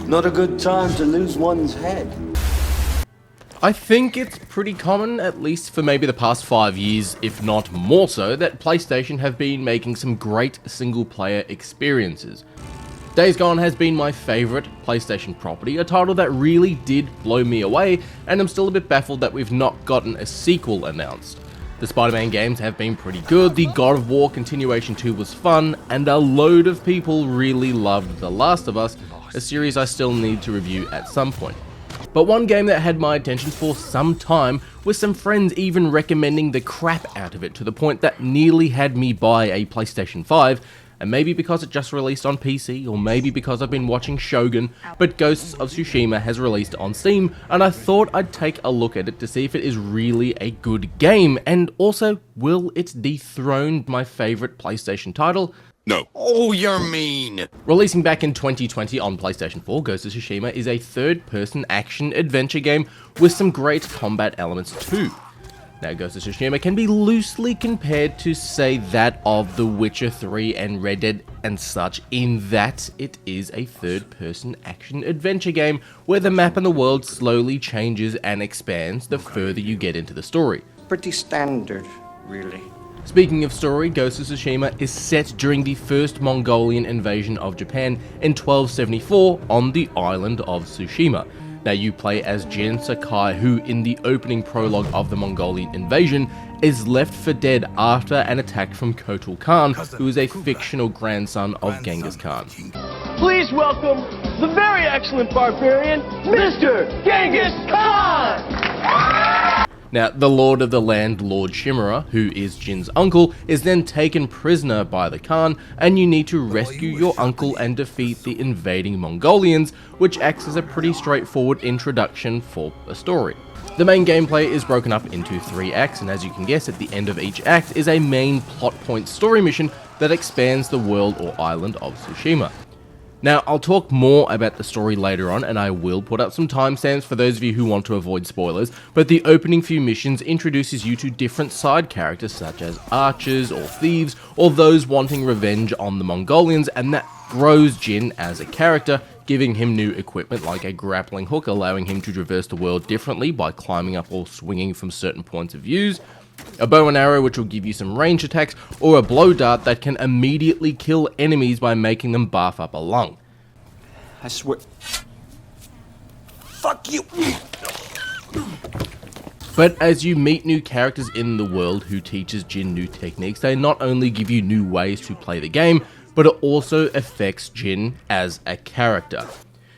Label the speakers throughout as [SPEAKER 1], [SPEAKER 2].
[SPEAKER 1] Not a good time to lose one's head.
[SPEAKER 2] I think it's pretty common, at least for maybe the past 5 years, if not more so, that PlayStation have been making some great single-player experiences. Days Gone has been my favourite PlayStation property, a title that really did blow me away, and I'm still a bit baffled that we've not gotten a sequel announced. The Spider-Man games have been pretty good, the God of War Continuation 2 was fun, and a load of people really loved The Last of Us, a series I still need to review at some point. But one game that had my attention for some time, with some friends even recommending the crap out of it to the point that nearly had me buy a PlayStation 5, and maybe because it just released on PC, or maybe because I've been watching Shogun, but Ghosts of Tsushima has released on Steam, and I thought I'd take a look at it to see if it is really a good game, and also, will it dethrone my favourite PlayStation title?
[SPEAKER 3] No. Oh, you're mean.
[SPEAKER 2] Releasing back in 2020 on PlayStation 4, Ghost of Tsushima is a third-person action-adventure game with some great combat elements too. Now, Ghost of Tsushima can be loosely compared to, say, that of The Witcher 3 and Red Dead and such, in that it is a third-person action-adventure game where the map and the world slowly changes and expands the further you get into the story.
[SPEAKER 1] Pretty standard, really.
[SPEAKER 2] Speaking of story, Ghost of Tsushima is set during the first Mongolian invasion of Japan in 1274 on the island of Tsushima. Now you play as Jin Sakai, who in the opening prologue of the Mongolian invasion is left for dead after an attack from Kotal Khan, who is a fictional grandson of Genghis Khan.
[SPEAKER 4] Please welcome the very excellent barbarian, Mr. Genghis Khan!
[SPEAKER 2] Now, the Lord of the Land, Lord Shimura, who is Jin's uncle, is then taken prisoner by the Khan, and you need to rescue your uncle and defeat the invading Mongolians, which acts as a pretty straightforward introduction for a story. The main gameplay is broken up into 3 acts, and as you can guess, at the end of each act is a main plot point story mission that expands the world or island of Tsushima. Now, I'll talk more about the story later on, and I will put up some timestamps for those of you who want to avoid spoilers, but the opening few missions introduces you to different side characters such as archers or thieves, or those wanting revenge on the Mongolians, and that grows Jin as a character, giving him new equipment like a grappling hook, allowing him to traverse the world differently by climbing up or swinging from certain points of views, a bow and arrow which will give you some range attacks, or a blow dart that can immediately kill enemies by making them barf up a lung.
[SPEAKER 1] I swear. Fuck you!
[SPEAKER 2] But as you meet new characters in the world who teaches Jin new techniques, they not only give you new ways to play the game, but it also affects Jin as a character.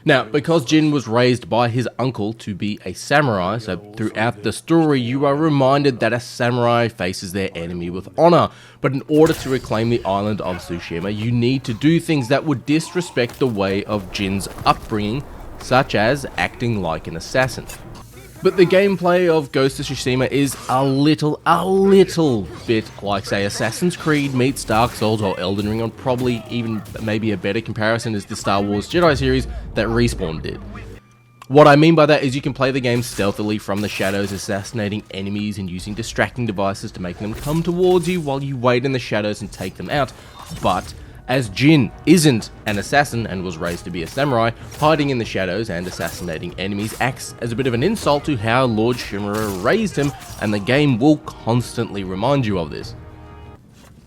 [SPEAKER 2] Now, because Jin was raised by his uncle to be a samurai, so throughout the story you are reminded that a samurai faces their enemy with honor, but in order to reclaim the island of Tsushima, you need to do things that would disrespect the way of Jin's upbringing, such as acting like an assassin. But the gameplay of Ghost of Tsushima is a little bit like, say, Assassin's Creed meets Dark Souls or Elden Ring, or probably even maybe a better comparison is the Star Wars Jedi series that Respawn did. What I mean by that is you can play the game stealthily from the shadows, assassinating enemies and using distracting devices to make them come towards you while you wait in the shadows and take them out, but as Jin isn't an assassin and was raised to be a samurai, hiding in the shadows and assassinating enemies acts as a bit of an insult to how Lord Shimura raised him, and the game will constantly remind you of this.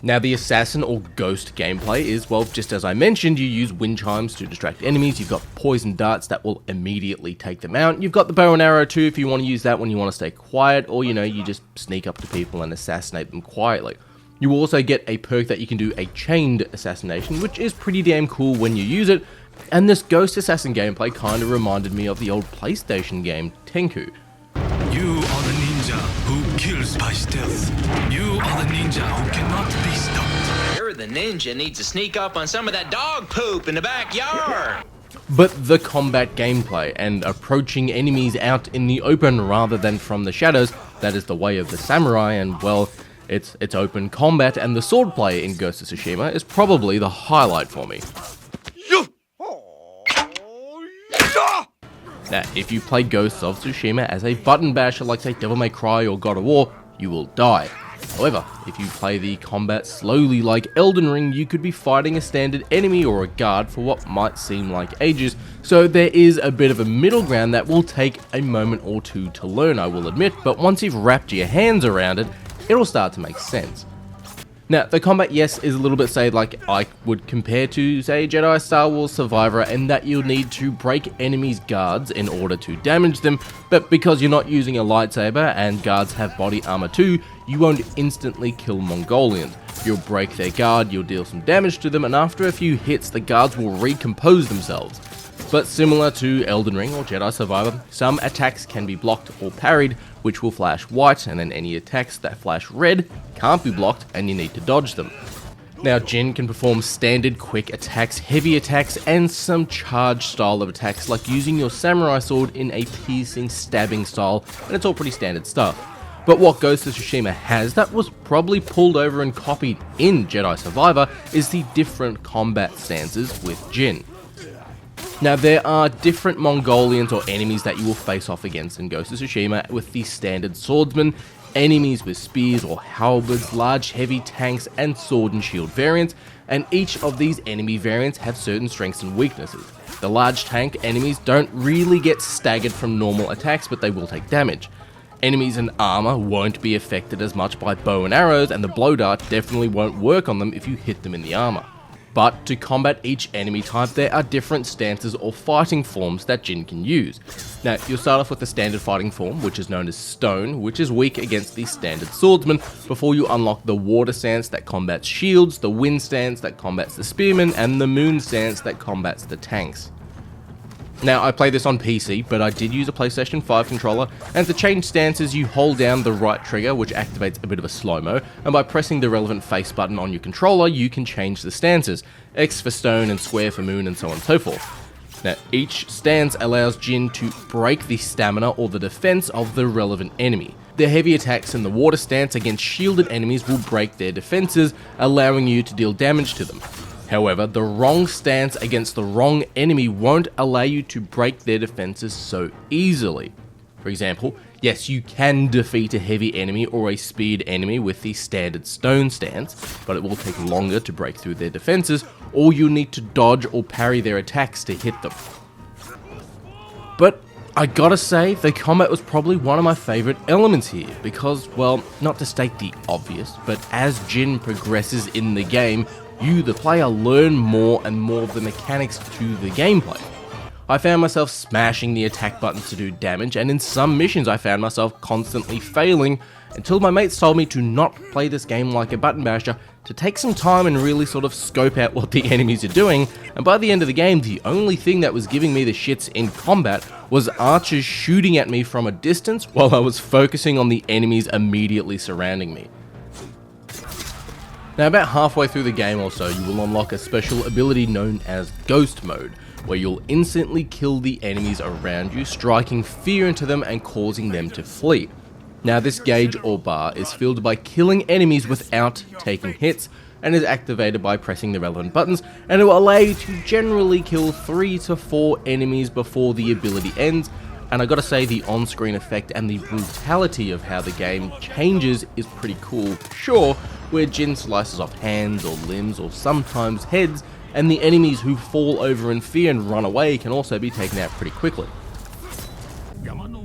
[SPEAKER 2] Now, the assassin or ghost gameplay is, well, just as I mentioned, you use wind chimes to distract enemies, you've got poison darts that will immediately take them out, you've got the bow and arrow too if you want to use that when you want to stay quiet, or you just sneak up to people and assassinate them quietly. You also get a perk that you can do a chained assassination, which is pretty damn cool when you use it, and this ghost assassin gameplay kind of reminded me of the old PlayStation game Tenku.
[SPEAKER 5] You are the ninja who kills by stealth. You are the ninja who cannot be stopped.
[SPEAKER 6] You're the ninja needs to sneak up on some of that dog poop in the backyard.
[SPEAKER 2] But the combat gameplay and approaching enemies out in the open rather than from the shadows, that is the way of the samurai, and well, it's open combat, and the swordplay in Ghost of Tsushima is probably the highlight for me. Now, if you play Ghosts of Tsushima as a button basher like, say, Devil May Cry or God of War, you will die. However, if you play the combat slowly like Elden Ring, you could be fighting a standard enemy or a guard for what might seem like ages, so there is a bit of a middle ground that will take a moment or two to learn, I will admit, but once you've wrapped your hands around it, it'll start to make sense. Now, the combat, yes, is a little bit, say, like I would compare to, say, Jedi Star Wars Survivor, in that you'll need to break enemies' guards in order to damage them, but because you're not using a lightsaber and guards have body armor too, you won't instantly kill Mongolians. You'll break their guard, you'll deal some damage to them, and after a few hits, the guards will recompose themselves. But similar to Elden Ring or Jedi Survivor, some attacks can be blocked or parried, which will flash white, and then any attacks that flash red can't be blocked and you need to dodge them. Now, Jin can perform standard quick attacks, heavy attacks, and some charge style of attacks like using your samurai sword in a piercing stabbing style, and it's all pretty standard stuff. But what Ghost of Tsushima has that was probably pulled over and copied in Jedi Survivor is the different combat stances with Jin. Now, there are different Mongolians or enemies that you will face off against in Ghost of Tsushima, with the standard swordsmen, enemies with spears or halberds, large heavy tanks, and sword and shield variants, and each of these enemy variants have certain strengths and weaknesses. The large tank enemies don't really get staggered from normal attacks, but they will take damage. Enemies in armor won't be affected as much by bow and arrows, and the blow dart definitely won't work on them if you hit them in the armor. But to combat each enemy type, there are different stances or fighting forms that Jin can use. Now, you'll start off with the standard fighting form, which is known as Stone, which is weak against the standard swordsman, before you unlock the Water stance that combats shields, the Wind stance that combats the spearmen, and the Moon stance that combats the tanks. Now, I play this on PC, but I did use a PlayStation 5 controller, and to change stances you hold down the right trigger, which activates a bit of a slow-mo, and by pressing the relevant face button on your controller you can change the stances, X for stone and square for moon and so on and so forth. Now, each stance allows Jin to break the stamina or the defense of the relevant enemy. The heavy attacks in the Water stance against shielded enemies will break their defenses, allowing you to deal damage to them. However, the wrong stance against the wrong enemy won't allow you to break their defenses so easily. For example, yes, you can defeat a heavy enemy or a speed enemy with the standard Stone stance, but it will take longer to break through their defenses, or you'll need to dodge or parry their attacks to hit them. But I gotta say, the combat was probably one of my favourite elements here, because, well, not to state the obvious, but as Jin progresses in the game, you, the player, learn more and more of the mechanics to the gameplay. I found myself smashing the attack buttons to do damage, and in some missions I found myself constantly failing, until my mates told me to not play this game like a button basher, to take some time and really sort of scope out what the enemies are doing, and by the end of the game, the only thing that was giving me the shits in combat was archers shooting at me from a distance while I was focusing on the enemies immediately surrounding me. Now, about halfway through the game or so, you will unlock a special ability known as Ghost Mode, where you'll instantly kill the enemies around you, striking fear into them and causing them to flee. Now, this gauge or bar is filled by killing enemies without taking hits, and is activated by pressing the relevant buttons, and it will allow you to generally kill 3 to 4 enemies before the ability ends. And I gotta say, the on-screen effect and the brutality of how the game changes is pretty cool, sure, where Jin slices off hands or limbs or sometimes heads, and the enemies who fall over in fear and run away can also be taken out pretty quickly.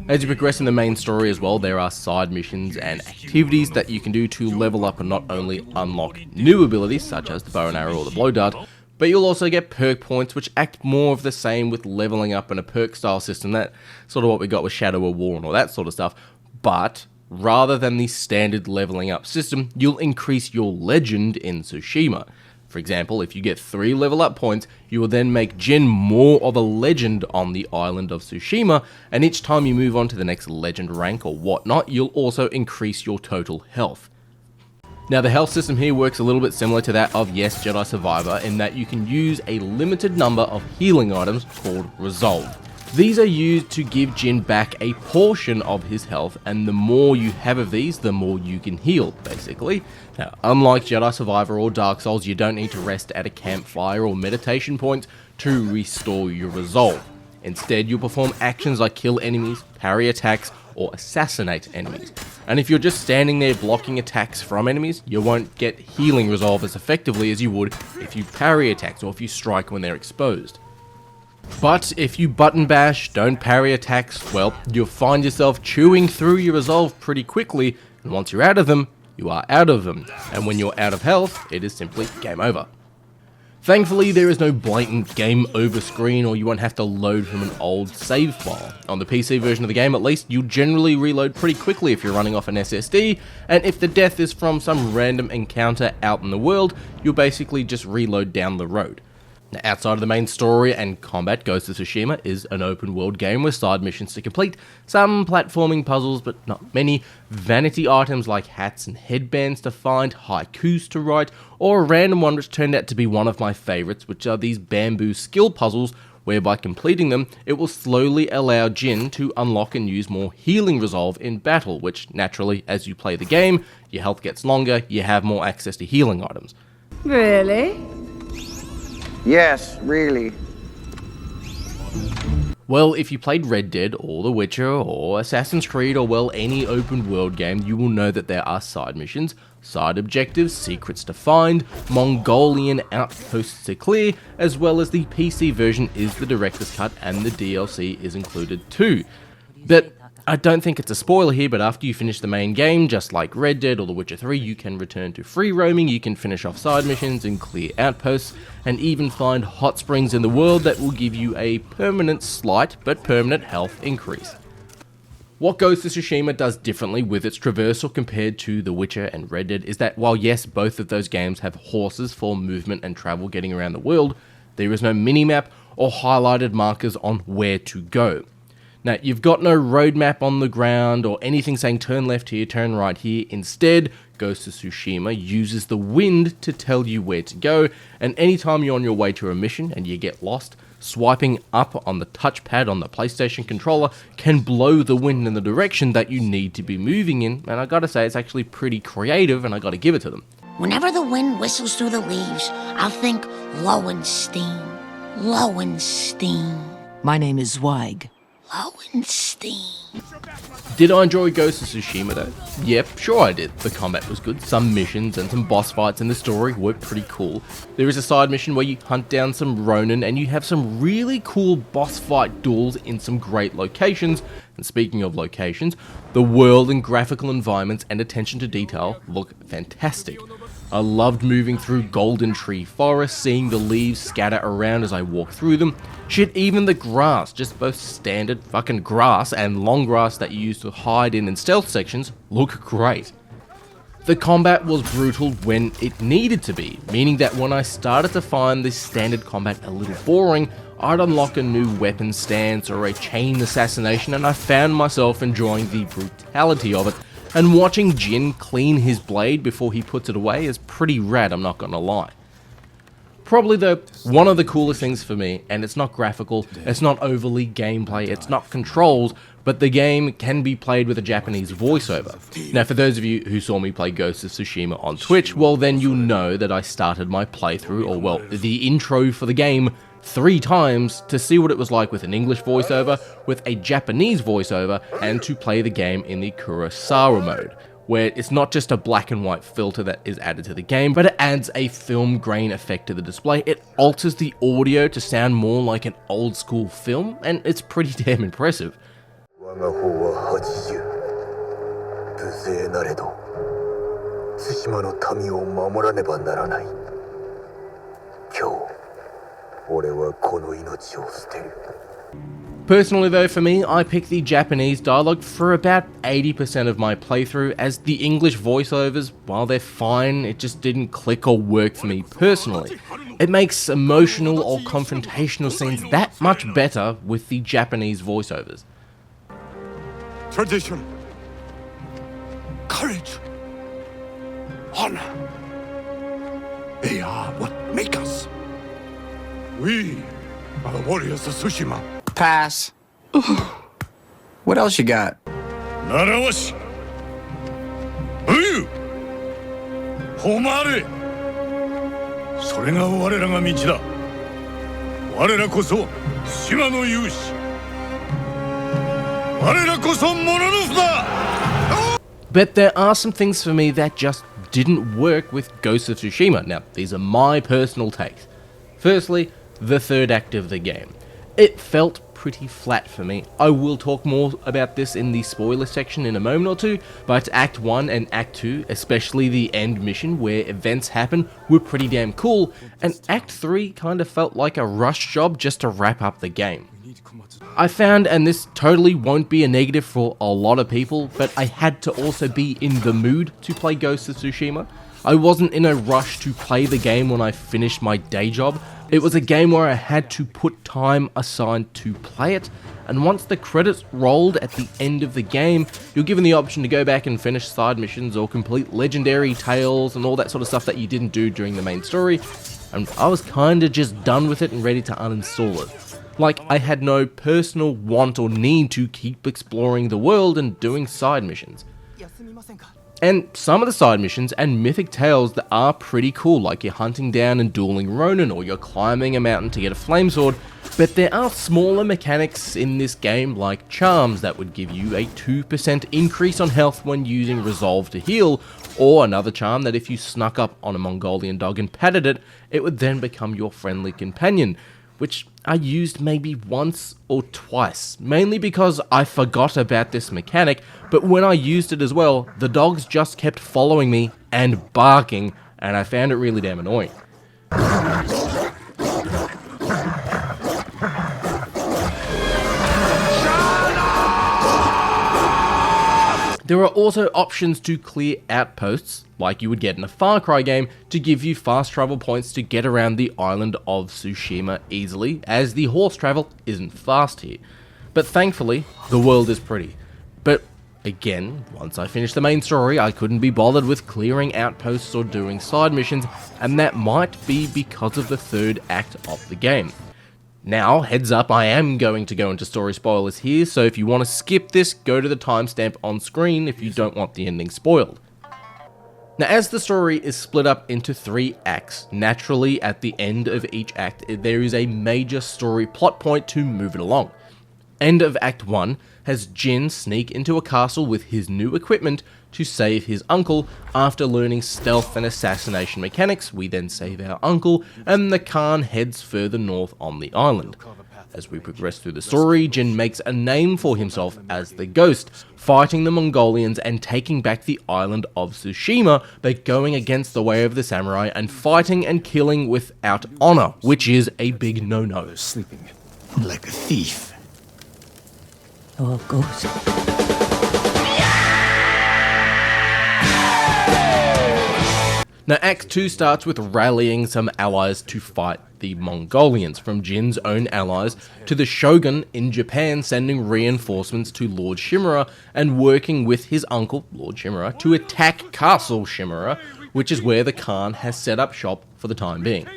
[SPEAKER 2] As you progress in the main story as well, there are side missions and activities that you can do to level up and not only unlock new abilities such as the bow and arrow or the blow dart, but you'll also get perk points which act more of the same with leveling up in a perk style system, that sort of what we got with Shadow of War and all that sort of stuff. But rather than the standard leveling up system, you'll increase your legend in Tsushima. For example, if you get 3 level up points, you will then make Jin more of a legend on the island of Tsushima, and each time you move on to the next legend rank or whatnot, you'll also increase your total health. Now, the health system here works a little bit similar to that of, yes, Jedi Survivor, in that you can use a limited number of healing items called Resolve. These are used to give Jin back a portion of his health, and the more you have of these, the more you can heal, basically. Now, unlike Jedi Survivor or Dark Souls, you don't need to rest at a campfire or meditation point to restore your resolve. Instead, you'll perform actions like kill enemies, parry attacks, or assassinate enemies. And if you're just standing there blocking attacks from enemies, you won't get healing resolve as effectively as you would if you parry attacks or if you strike when they're exposed. But if you button bash, don't parry attacks, well, you'll find yourself chewing through your resolve pretty quickly, and once you're out of them, you are out of them. And when you're out of health, it is simply game over. Thankfully, there is no blatant game over screen, or you won't have to load from an old save file. On the PC version of the game at least, you'll generally reload pretty quickly if you're running off an SSD, and if the death is from some random encounter out in the world, you'll basically just reload down the road. Now, outside of the main story and combat, Ghost of Tsushima is an open world game with side missions to complete, some platforming puzzles but not many, vanity items like hats and headbands to find, haikus to write, or a random one which turned out to be one of my favourites, which are these bamboo skill puzzles where by completing them, it will slowly allow Jin to unlock and use more healing resolve in battle, which naturally, as you play the game, your health gets longer, you have more access to healing items.
[SPEAKER 7] Really?
[SPEAKER 1] Yes, really.
[SPEAKER 2] Well, if you played Red Dead or The Witcher or Assassin's Creed or well any open world game, you will know that there are side missions, side objectives, secrets to find, Mongolian outposts to clear, as well as the PC version is the director's cut and the DLC is included too. But I don't think it's a spoiler here, but after you finish the main game, just like Red Dead or The Witcher 3, you can return to free roaming, you can finish off side missions and clear outposts, and even find hot springs in the world that will give you a permanent, slight, but permanent health increase. What Ghost of Tsushima does differently with its traversal compared to The Witcher and Red Dead is that while yes, both of those games have horses for movement and travel getting around the world, there is no minimap or highlighted markers on where to go. Now, you've got no roadmap on the ground or anything saying turn left here, turn right here. Instead, Ghost of Tsushima uses the wind to tell you where to go, and anytime you're on your way to a mission and you get lost, swiping up on the touchpad on the PlayStation controller can blow the wind in the direction that you need to be moving in, and I gotta say, it's actually pretty creative, and I gotta give it to them.
[SPEAKER 8] Whenever the wind whistles through the leaves, I'll think Lowenstein. Lowenstein.
[SPEAKER 9] My name is Zweig.
[SPEAKER 8] Lowenstein.
[SPEAKER 2] Did I enjoy Ghost of Tsushima though? Yep, sure I did. The combat was good, some missions and some boss fights in the story were pretty cool. There is a side mission where you hunt down some Ronin and you have some really cool boss fight duels in some great locations. And speaking of locations, the world and graphical environments and attention to detail look fantastic. I loved moving through Golden Tree Forest, seeing the leaves scatter around as I walk through them. Shit, even the grass, just both standard fucking grass and long grass that you use to hide in stealth sections, look great. The combat was brutal when it needed to be, meaning that when I started to find this standard combat a little boring, I'd unlock a new weapon stance or a chain assassination, and I found myself enjoying the brutality of it. And watching Jin clean his blade before he puts it away is pretty rad, I'm not gonna lie. Probably though, one of the coolest things for me, and it's not graphical, it's not overly gameplay, it's not controls, but the game can be played with a Japanese voiceover. Now for those of you who saw me play Ghost of Tsushima on Twitch, well then you'll know that I started my playthrough, or well, the intro for the game, 3 times to see what it was like with an English voiceover, with a Japanese voiceover, and to play the game in the Kurosawa mode, where it's not just a black and white filter that is added to the game, but it adds a film grain effect to the display. It alters the audio to sound more like an old school film, and it's pretty damn impressive. Personally though, for me, I picked the Japanese dialogue for about 80% of my playthrough, as the English voiceovers, while they're fine, it just didn't click or work for me personally. It makes emotional or confrontational scenes that much better with the Japanese voiceovers.
[SPEAKER 5] Tradition, courage, honor, they are what make us. We are the warriors of Tsushima.
[SPEAKER 3] Pass. What else you got?
[SPEAKER 5] Narawashi. Uyu. Homare. それが我らが道だ。我らこそ島の勇士。我らこそモノノフだ。
[SPEAKER 2] But there are some things for me that just didn't work with Ghost of Tsushima. Now, these are my personal takes. Firstly, the third act of the game. It felt pretty flat for me. I will talk more about this in the spoiler section in a moment or two, but Act 1 and Act 2, especially the end mission where events happen, were pretty damn cool, and Act 3 kind of felt like a rush job just to wrap up the game. I found, and this totally won't be a negative for a lot of people, but I had to also be in the mood to play Ghost of Tsushima. I wasn't in a rush to play the game when I finished my day job. It was a game where I had to put time aside to play it, and once the credits rolled at the end of the game, you're given the option to go back and finish side missions or complete legendary tales and all that sort of stuff that you didn't do during the main story, and I was kinda just done with it and ready to uninstall it. Like, I had no personal want or need to keep exploring the world and doing side missions. And some of the side missions and mythic tales that are pretty cool, like you're hunting down and dueling Ronin, or you're climbing a mountain to get a flame sword, but there are smaller mechanics in this game like charms that would give you a 2% increase on health when using resolve to heal, or another charm that if you snuck up on a Mongolian dog and patted it, it would then become your friendly companion, which I used maybe once or twice, mainly because I forgot about this mechanic, but when I used it as well, the dogs just kept following me and barking, and I found it really damn annoying. There are also options to clear outposts, like you would get in a Far Cry game, to give you fast travel points to get around the island of Tsushima easily, as the horse travel isn't fast here. But thankfully, the world is pretty. But again, once I finished the main story, I couldn't be bothered with clearing outposts or doing side missions, and that might be because of the third act of the game. Now, heads up, I am going to go into story spoilers here, so if you want to skip this, go to the timestamp on screen if you don't want the ending spoiled. Now, as the story is split up into 3 acts, naturally at the end of each act, there is a major story plot point to move it along. End of Act 1 has Jin sneak into a castle with his new equipment to save his uncle. After learning stealth and assassination mechanics, we then save our uncle, and the Khan heads further north on the island. As we progress through the story, Jin makes a name for himself as the Ghost, fighting the Mongolians and taking back the island of Tsushima, but going against the way of the samurai and fighting and killing without honor, which is a big no-no.
[SPEAKER 3] Sleeping like a thief.
[SPEAKER 9] Oh, Ghost.
[SPEAKER 2] Now, Act 2 starts with rallying some allies to fight the Mongolians, from Jin's own allies to the Shogun in Japan sending reinforcements to Lord Shimura and working with his uncle, Lord Shimura, to attack Castle Shimura, which is where the Khan has set up shop for the time being.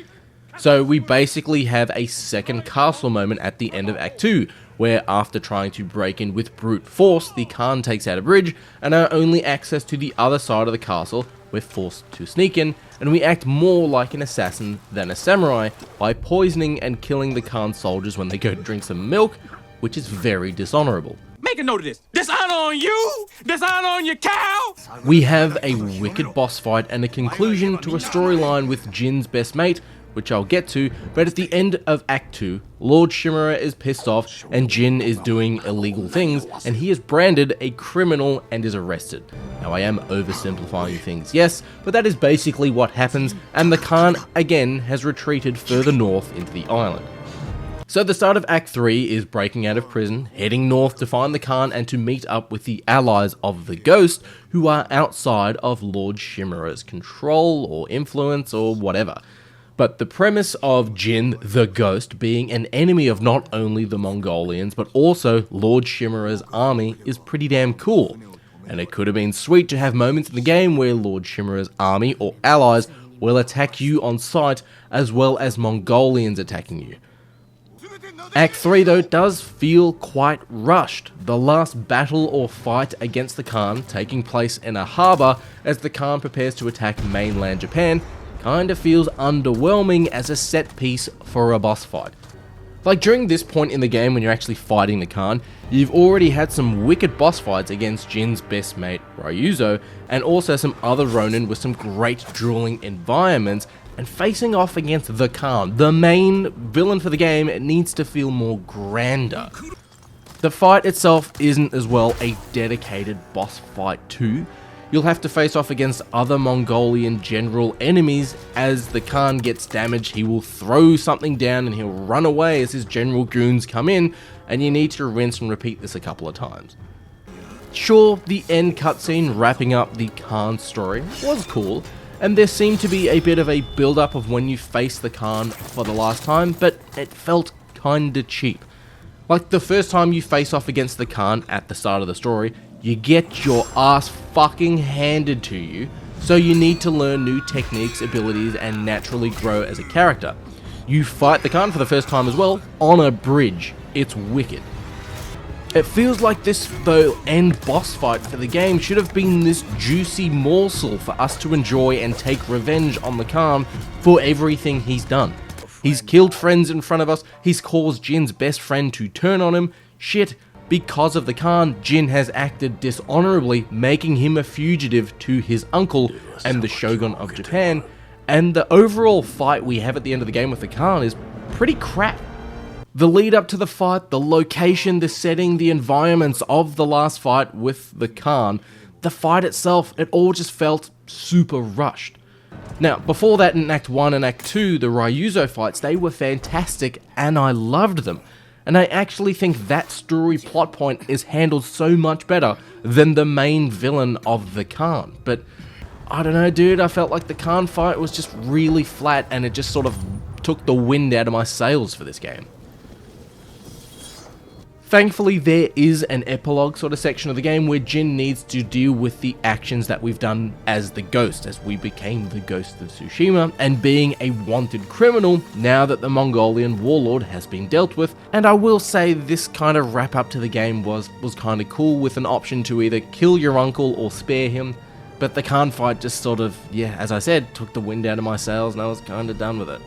[SPEAKER 2] So we basically have a second castle moment at the end of Act 2, where after trying to break in with brute force, the Khan takes out a bridge, and our only access to the other side of the castle, we're forced to sneak in, and we act more like an assassin than a samurai by poisoning and killing the Khan soldiers when they go to drink some milk, which is very dishonorable.
[SPEAKER 7] Make a note of this. Dishonor on you! Dishonor on your cow!
[SPEAKER 2] We have a wicked boss fight and a conclusion to a storyline with Jin's best mate, which I'll get to, but at the end of Act 2, Lord Shimura is pissed off and Jin is doing illegal things, and he is branded a criminal and is arrested. Now, I am oversimplifying things, yes, but that is basically what happens, and the Khan again has retreated further north into the island. So the start of Act 3 is breaking out of prison, heading north to find the Khan and to meet up with the allies of the Ghost, who are outside of Lord Shimura's control or influence or whatever. But the premise of Jin, the Ghost, being an enemy of not only the Mongolians, but also Lord Shimura's army is pretty damn cool. And it could have been sweet to have moments in the game where Lord Shimura's army or allies will attack you on sight, as well as Mongolians attacking you. Act 3 though does feel quite rushed, the last battle or fight against the Khan taking place in a harbour as the Khan prepares to attack mainland Japan kinda feels underwhelming as a set piece for a boss fight. Like during this point in the game when you're actually fighting the Khan, you've already had some wicked boss fights against Jin's best mate Ryuzo, and also some other Ronin with some great drooling environments, and facing off against the Khan, the main villain for the game, it needs to feel more grander. The fight itself isn't as well a dedicated boss fight too. You'll have to face off against other Mongolian general enemies. As the Khan gets damaged, he will throw something down and he'll run away as his general goons come in, and you need to rinse and repeat this a couple of times. Sure, the end cutscene wrapping up the Khan story was cool, and there seemed to be a bit of a build-up of when you face the Khan for the last time, but it felt kinda cheap. Like the first time you face off against the Khan at the start of the story, you get your ass fucking handed to you, so you need to learn new techniques, abilities, and naturally grow as a character. You fight the Khan for the first time as well, on a bridge. It's wicked. It feels like this, though, end boss fight for the game should have been this juicy morsel for us to enjoy and take revenge on the Khan for everything he's done. He's killed friends in front of us, he's caused Jin's best friend to turn on him, shit. Because of the Khan, Jin has acted dishonorably, making him a fugitive to his uncle and the Shogun of Japan, and the overall fight we have at the end of the game with the Khan is pretty crap. The lead up to the fight, the location, the setting, the environments of the last fight with the Khan, the fight itself, it all just felt super rushed. Now, before that in Act 1 and Act 2, the Ryuzo fights, they were fantastic and I loved them. And I actually think that story plot point is handled so much better than the main villain of the Khan. But I don't know, dude, I felt like the Khan fight was just really flat and it just sort of took the wind out of my sails for this game. Thankfully, there is an epilogue sort of section of the game where Jin needs to deal with the actions that we've done as the Ghost, as we became the Ghost of Tsushima, and being a wanted criminal now that the Mongolian warlord has been dealt with. And I will say this kind of wrap up to the game was kind of cool, with an option to either kill your uncle or spare him. But the Khan fight just sort of, yeah, as I said, took the wind out of my sails and I was kind of done with it.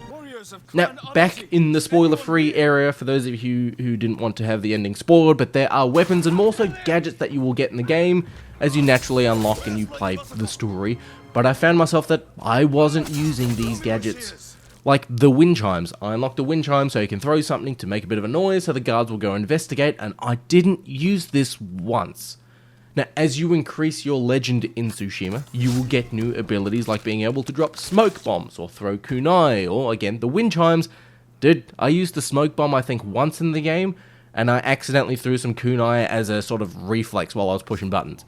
[SPEAKER 2] Now, back in the spoiler-free area, for those of you who didn't want to have the ending spoiled, but there are weapons and more so gadgets that you will get in the game as you naturally unlock and you play the story, but I found myself that I wasn't using these gadgets. Like the wind chimes. I unlocked the wind chime so you can throw something to make a bit of a noise so the guards will go investigate, and I didn't use this once. Now, as you increase your legend in Tsushima, you will get new abilities like being able to drop smoke bombs or throw kunai, or again, the wind chimes. Dude, I used the smoke bomb I think once in the game, and I accidentally threw some kunai as a sort of reflex while I was pushing buttons.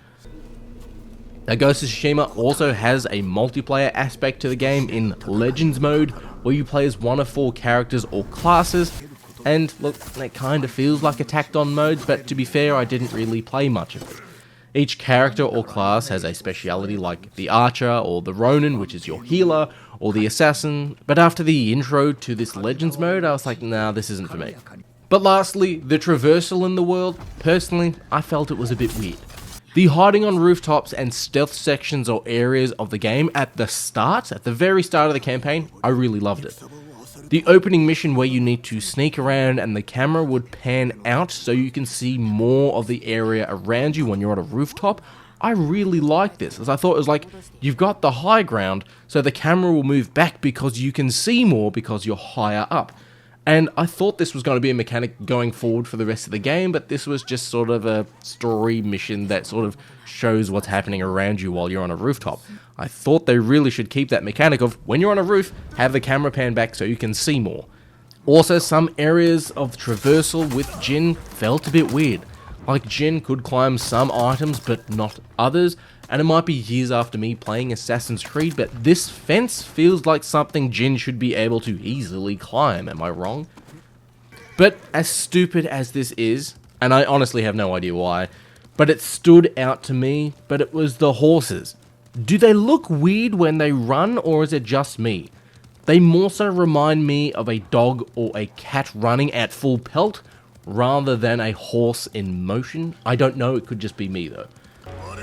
[SPEAKER 2] Now, Ghost of Tsushima also has a multiplayer aspect to the game in Legends mode, where you play as one of 4 characters or classes, and look, that kind of feels like a tacked on mode, but to be fair, I didn't really play much of it. Each character or class has a speciality like the Archer or the Ronin, which is your healer, or the Assassin, but after the intro to this Legends mode, I was like, nah, this isn't for me. But lastly, the traversal in the world, personally, I felt it was a bit weird. The hiding on rooftops and stealth sections or areas of the game at the very start of the campaign, I really loved it. The opening mission where you need to sneak around and the camera would pan out so you can see more of the area around you when you're on a rooftop, I really liked this, as I thought it was like, you've got the high ground, so the camera will move back because you can see more because you're higher up. And I thought this was going to be a mechanic going forward for the rest of the game, but this was just sort of a story mission that sort of shows what's happening around you while you're on a rooftop. I thought they really should keep that mechanic of, when you're on a roof, have the camera pan back so you can see more. Also, some areas of traversal with Jin felt a bit weird. Like, Jin could climb some items but not others, and it might be years after me playing Assassin's Creed, but this fence feels like something Jin should be able to easily climb, am I wrong? But as stupid as this is, and I honestly have no idea why, but it stood out to me, but it was the horses. Do they look weird when they run, or is it just me? They more so remind me of a dog or a cat running at full pelt, rather than a horse in motion. I don't know, it could just be me though.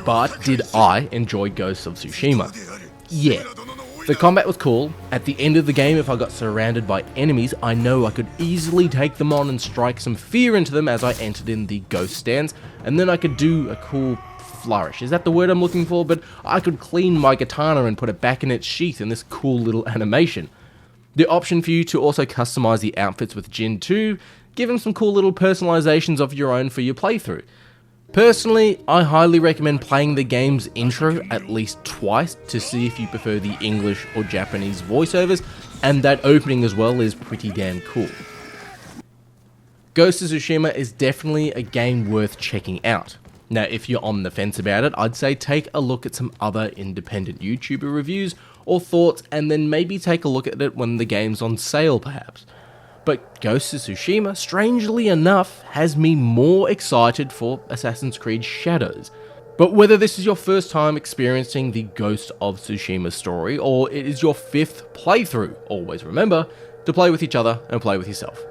[SPEAKER 2] But did I enjoy Ghost of Tsushima? Yeah. The combat was cool. At the end of the game, if I got surrounded by enemies, I know I could easily take them on and strike some fear into them as I entered in the ghost stance, and then I could do a cool flourish. Is that the word I'm looking for? But I could clean my katana and put it back in its sheath in this cool little animation. The option for you to also customize the outfits with Jin too, give him some cool little personalizations of your own for your playthrough. Personally, I highly recommend playing the game's intro at least twice to see if you prefer the English or Japanese voiceovers, and that opening as well is pretty damn cool. Ghost of Tsushima is definitely a game worth checking out. Now, if you're on the fence about it, I'd say take a look at some other independent YouTuber reviews or thoughts, and then maybe take a look at it when the game's on sale perhaps. But Ghost of Tsushima, strangely enough, has me more excited for Assassin's Creed Shadows. But whether this is your first time experiencing the Ghost of Tsushima story, or it is your 5th playthrough, always remember to play with each other and play with yourself.